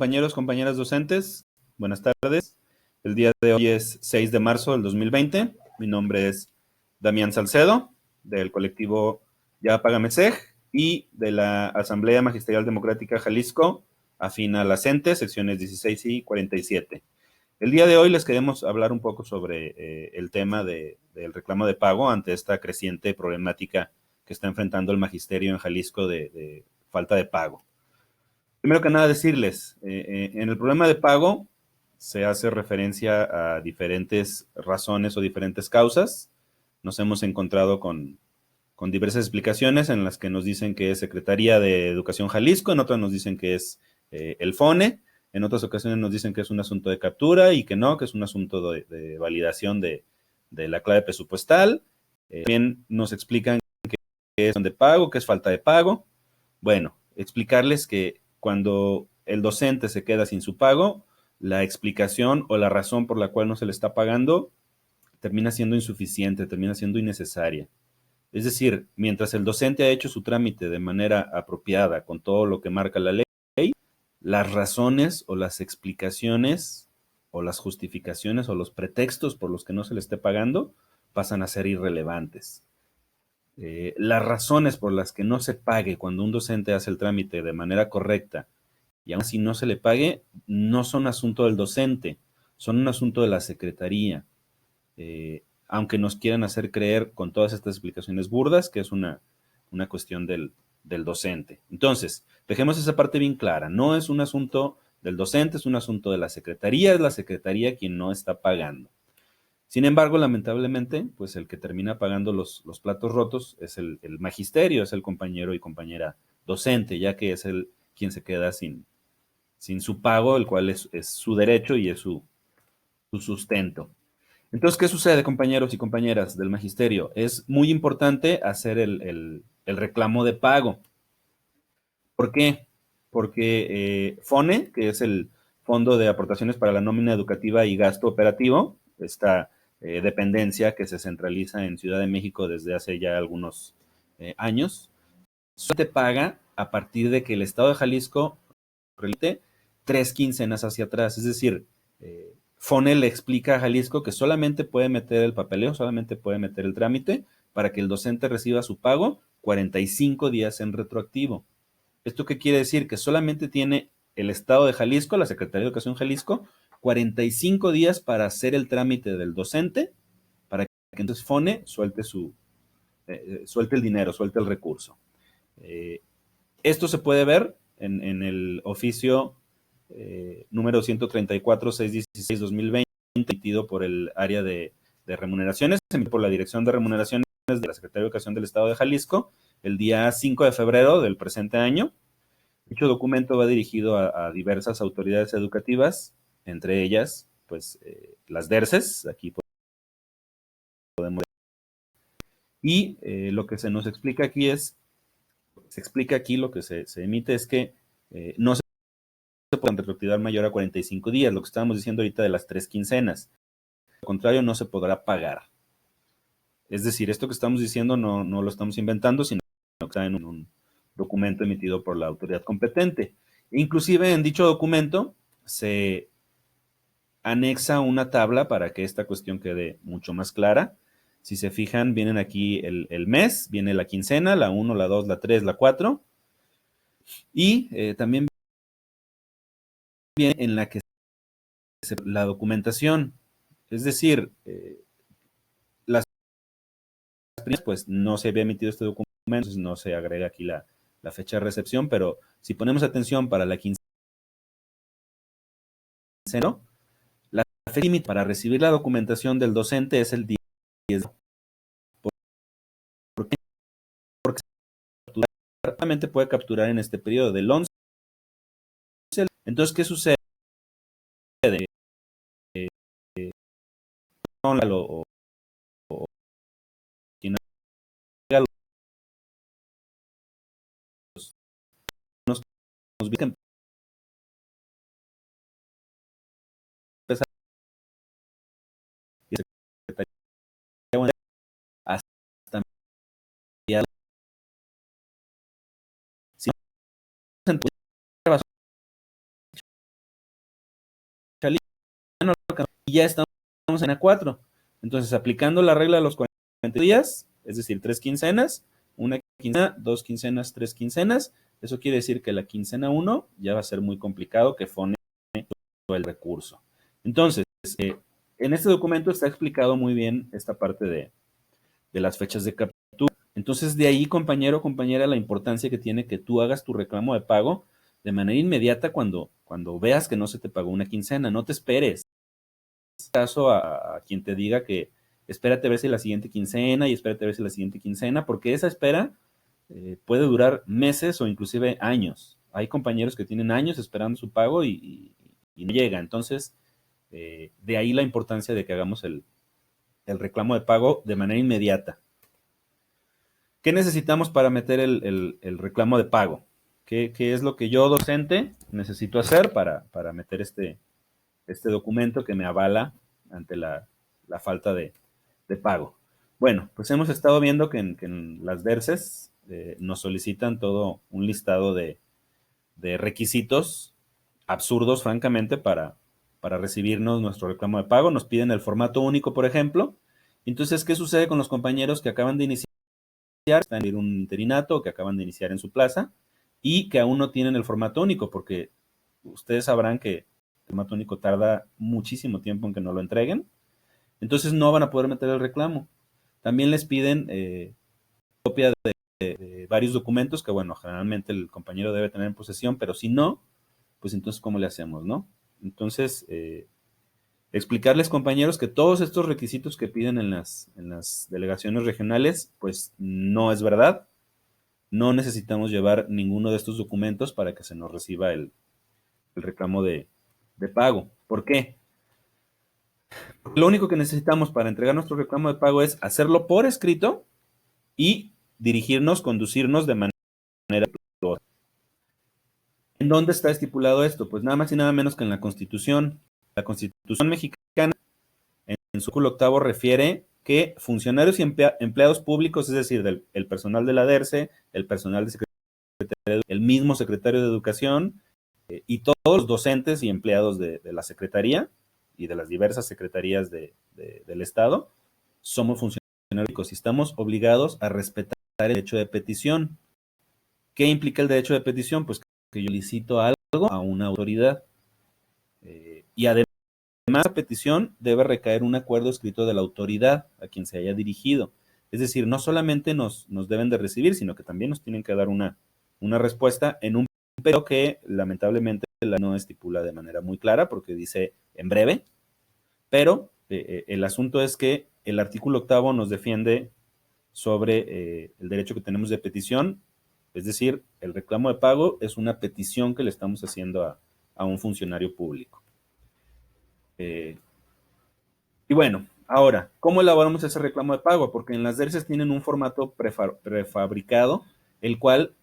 compañeros, compañeras docentes. Buenas tardes. El día de hoy es 6 de marzo del 2020. Mi nombre es Damián Salcedo, del colectivo Ya Págame SEG y de la Asamblea Magisterial Democrática Jalisco, afín a la CENTE, secciones 16 y 47. El día de hoy les queremos hablar un poco sobre el tema del reclamo de pago ante esta creciente problemática que está enfrentando el magisterio en Jalisco de falta de pago. Primero que nada decirles, en el problema de pago se hace referencia a diferentes razones o diferentes causas. Nos hemos encontrado con diversas explicaciones en las que nos dicen que es Secretaría de Educación Jalisco, en otras nos dicen que es el FONE, en otras ocasiones nos dicen que es un asunto de captura y que no, que es un asunto de validación de la clave presupuestal. También nos explican que es de pago, que es falta de pago. Bueno, explicarles que cuando el docente se queda sin su pago, la explicación o la razón por la cual no se le está pagando termina siendo insuficiente, termina siendo innecesaria. Es decir, mientras el docente ha hecho su trámite de manera apropiada, con todo lo que marca la ley, las razones o las explicaciones o las justificaciones o los pretextos por los que no se le esté pagando pasan a ser irrelevantes. Las razones por las que no se pague cuando un docente hace el trámite de manera correcta y aún así no se le pague, no son asunto del docente, son un asunto de la secretaría. Aunque nos quieran hacer creer con todas estas explicaciones burdas que es una cuestión del docente. Entonces, dejemos esa parte bien clara, no es un asunto del docente, es un asunto de la secretaría, es la secretaría quien no está pagando. Sin embargo, lamentablemente, pues el que termina pagando los platos rotos es el magisterio, es el compañero y compañera docente, ya que es el quien se queda sin su pago, el cual es su derecho y es su sustento. Entonces, ¿qué sucede, compañeros y compañeras del magisterio? Es muy importante hacer el reclamo de pago. ¿Por qué? Porque FONE, que es el Fondo de Aportaciones para la Nómina Educativa y Gasto Operativo, esta dependencia que se centraliza en Ciudad de México desde hace ya algunos años, solamente paga a partir de que el Estado de Jalisco remite 3 quincenas hacia atrás. Es decir, FONE le explica a Jalisco que solamente puede meter el papeleo, solamente puede meter el trámite para que el docente reciba su pago 45 días en retroactivo. ¿Esto qué quiere decir? Que solamente tiene el Estado de Jalisco, la Secretaría de Educación Jalisco, 45 días para hacer el trámite del docente, para que entonces FONE suelte el dinero, suelte el recurso. Esto se puede ver en el oficio número 134-616-2020, emitido por el área de remuneraciones, por la Dirección de Remuneraciones de la Secretaría de Educación del Estado de Jalisco, el día 5 de febrero del presente año. Dicho documento va dirigido a diversas autoridades educativas, entre ellas, pues, las DERCES, aquí podemos. Y lo que se nos explica aquí lo que se emite es que no se puede retroactividad mayor a 45 días, lo que estábamos diciendo ahorita de las 3 quincenas. Al contrario, no se podrá pagar. Es decir, esto que estamos diciendo no lo estamos inventando, sino que está en un documento emitido por la autoridad competente. Inclusive en dicho documento se anexa una tabla para que esta cuestión quede mucho más clara. Si se fijan, vienen aquí el mes, viene la quincena, la 1, la 2, la 3, la 4, y también viene en la que la documentación. Es decir, las primeras, pues no se había emitido este documento, entonces no se agrega aquí la fecha de recepción, pero si ponemos atención para la quincena, la fecha límite para recibir la documentación del docente es el 10. ¿Por qué? Porque solamente puede capturar en este periodo del 11. Entonces, ¿qué sucede? O, o quien haga nos ubican hasta mediados. Si ya estamos en a 4. Entonces, aplicando la regla de los 40 días, es decir, 3 quincenas, una quincena, 2 quincenas, 3 quincenas, eso quiere decir que la quincena 1 ya va a ser muy complicado que FONE todo el recurso. Entonces, en este documento está explicado muy bien esta parte de las fechas de captura. Entonces, de ahí, compañero o compañera, la importancia que tiene que tú hagas tu reclamo de pago de manera inmediata cuando veas que no se te pagó una quincena. No te esperes. Caso a quien te diga que espérate a ver si la siguiente quincena y espérate a ver si la siguiente quincena, porque esa espera puede durar meses o inclusive años. Hay compañeros que tienen años esperando su pago y no llega. Entonces, de ahí la importancia de que hagamos el reclamo de pago de manera inmediata. ¿Qué necesitamos para meter el reclamo de pago? ¿Qué es lo que yo, docente, necesito hacer para meter este documento que me avala ante la falta de pago? Bueno, pues hemos estado viendo que en las DERCES nos solicitan todo un listado de requisitos absurdos, francamente, para recibirnos nuestro reclamo de pago. Nos piden el formato único, por ejemplo. Entonces, ¿qué sucede con los compañeros que acaban de iniciar? Están en un interinato, que acaban de iniciar en su plaza y que aún no tienen el formato único, porque ustedes sabrán que el formato único tarda muchísimo tiempo en que no lo entreguen. Entonces no van a poder meter el reclamo. También les piden copia de varios documentos que, bueno, generalmente el compañero debe tener en posesión, pero si no, pues entonces, ¿cómo le hacemos, no? Entonces, explicarles, compañeros, que todos estos requisitos que piden en las delegaciones regionales, pues no es verdad. No necesitamos llevar ninguno de estos documentos para que se nos reciba el reclamo de pago. ¿Por qué? Lo único que necesitamos para entregar nuestro reclamo de pago es hacerlo por escrito y conducirnos de manera. ¿En dónde está estipulado esto? Pues nada más y nada menos que en la Constitución. La Constitución mexicana, en su artículo 8, refiere que funcionarios y empleados públicos, es decir, el personal de la DERCE, el personal de Secretaría, el mismo secretario de Educación y todos los docentes y empleados de la Secretaría y de las diversas secretarías del Estado, somos funcionarios públicos y estamos obligados a respetar el derecho de petición. ¿Qué implica el derecho de petición? Pues que yo solicito algo a una autoridad. Y además, la petición debe recaer un acuerdo escrito de la autoridad a quien se haya dirigido. Es decir, no solamente nos deben de recibir, sino que también nos tienen que dar una respuesta en un periodo que lamentablemente la no estipula de manera muy clara porque dice en breve, pero el asunto es que el artículo 8 nos defiende sobre el derecho que tenemos de petición, es decir, el reclamo de pago es una petición que le estamos haciendo a un funcionario público. Y bueno, ahora, ¿cómo elaboramos ese reclamo de pago? Porque en las DERCES tienen un formato prefabricado, el cual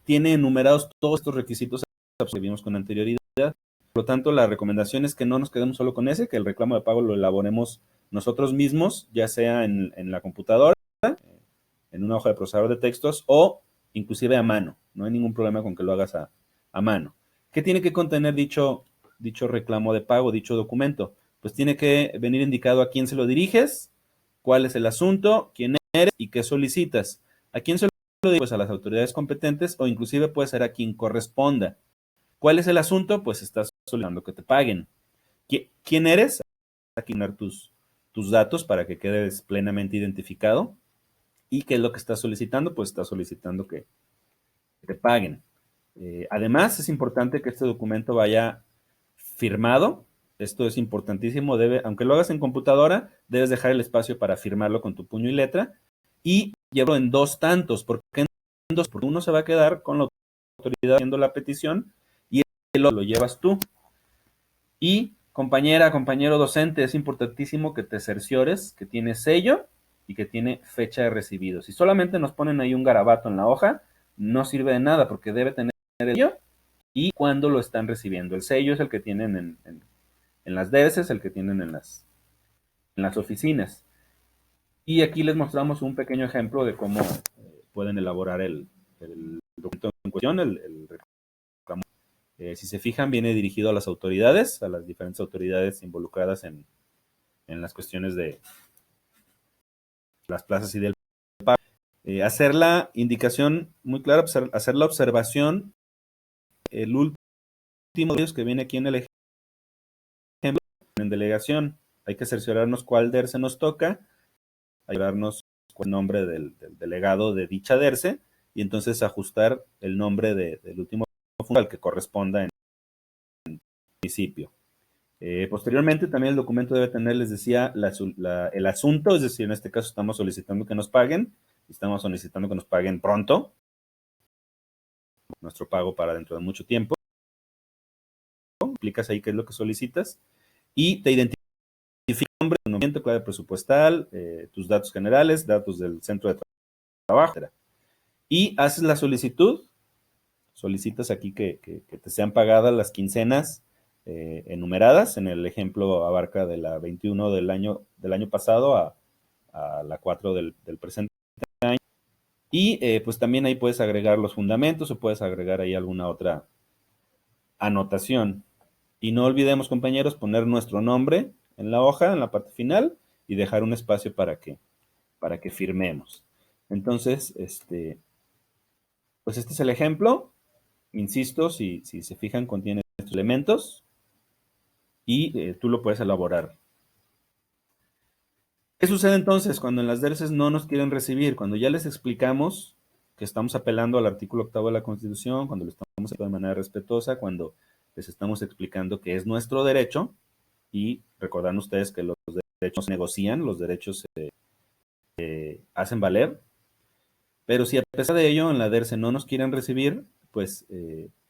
tiene enumerados todos estos requisitos que vimos con anterioridad. Por lo tanto, la recomendación es que no nos quedemos solo con ese, que el reclamo de pago lo elaboremos nosotros mismos, ya sea en la computadora, en una hoja de procesador de textos o inclusive a mano. No hay ningún problema con que lo hagas a mano. ¿Qué tiene que contener dicho reclamo de pago, dicho documento? Pues tiene que venir indicado a quién se lo diriges, cuál es el asunto, quién eres y qué solicitas. ¿A quién se lo diriges? Pues a las autoridades competentes o inclusive puede ser a quien corresponda. ¿Cuál es el asunto? Pues estás solicitando que te paguen. ¿Quién eres? Aquí poner tus datos para que quedes plenamente identificado. ¿Y qué es lo que estás solicitando? Pues estás solicitando que te paguen. Además, es importante que este documento vaya firmado. Esto es importantísimo. Aunque lo hagas en computadora, debes dejar el espacio para firmarlo con tu puño y letra. Y llevarlo en 2 tantos. ¿Por qué en 2? Porque uno se va a quedar con la autoridad haciendo la petición y el otro lo llevas tú. Y compañera, compañero docente, es importantísimo que te cerciores que tiene sello y que tiene fecha de recibido. Si solamente nos ponen ahí un garabato en la hoja, no sirve de nada porque debe tener el sello y cuándo lo están recibiendo. El sello es el que tienen en las DERCES, el que tienen en las oficinas. Y aquí les mostramos un pequeño ejemplo de cómo pueden elaborar el documento en cuestión, el reclamo. Si se fijan, viene dirigido a las autoridades, a las diferentes autoridades involucradas en las cuestiones de las plazas y del pago. Hacer la indicación muy clara, hacer la observación, el último de ellos que viene aquí en el ejemplo, en delegación, hay que cerciorarnos cuál DERCE nos toca, ayudarnos con el nombre del delegado de dicha DERCE, y entonces ajustar el nombre del último al que corresponda en el municipio. Posteriormente, también el documento debe tener, les decía, el asunto, es decir, en este caso estamos solicitando que nos paguen, estamos solicitando que nos paguen pronto, nuestro pago para dentro de mucho tiempo. Explicas ahí qué es lo que solicitas y te identificas nombre, tu nombre, clave presupuestal, tus datos generales, datos del centro de trabajo, etc. Y haces la solicitud, solicitas aquí que te sean pagadas las quincenas enumeradas. En el ejemplo abarca de la 21 del año pasado a la 4 del presente año. Y pues también ahí puedes agregar los fundamentos o puedes agregar ahí alguna otra anotación. Y no olvidemos, compañeros, poner nuestro nombre en la hoja, en la parte final, y dejar un espacio para que firmemos. Entonces, pues este es el ejemplo. Insisto, si se fijan, contiene estos elementos y tú lo puedes elaborar. ¿Qué sucede entonces cuando en las DERCES no nos quieren recibir? Cuando ya les explicamos que estamos apelando al artículo 8 de la Constitución, cuando lo estamos haciendo de manera respetuosa, cuando les estamos explicando que es nuestro derecho, y recordarán ustedes que los derechos se negocian, los derechos se hacen valer, pero si a pesar de ello en la DERCE no nos quieren recibir, pues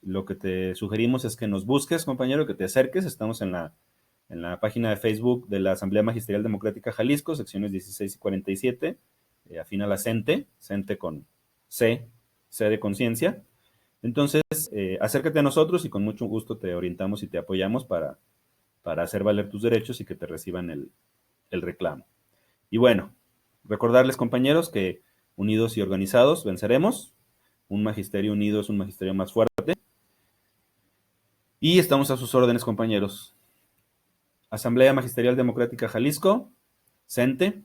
lo que te sugerimos es que nos busques, compañero, que te acerques. Estamos en la página de Facebook de la Asamblea Magisterial Democrática Jalisco, secciones 16 y 47, afín a la CENTE con C de conciencia. Entonces, acércate a nosotros y con mucho gusto te orientamos y te apoyamos para hacer valer tus derechos y que te reciban el reclamo. Y bueno, recordarles, compañeros, que unidos y organizados venceremos. Un magisterio unido es un magisterio más fuerte. Y estamos a sus órdenes, compañeros. Asamblea Magisterial Democrática Jalisco, CENTE,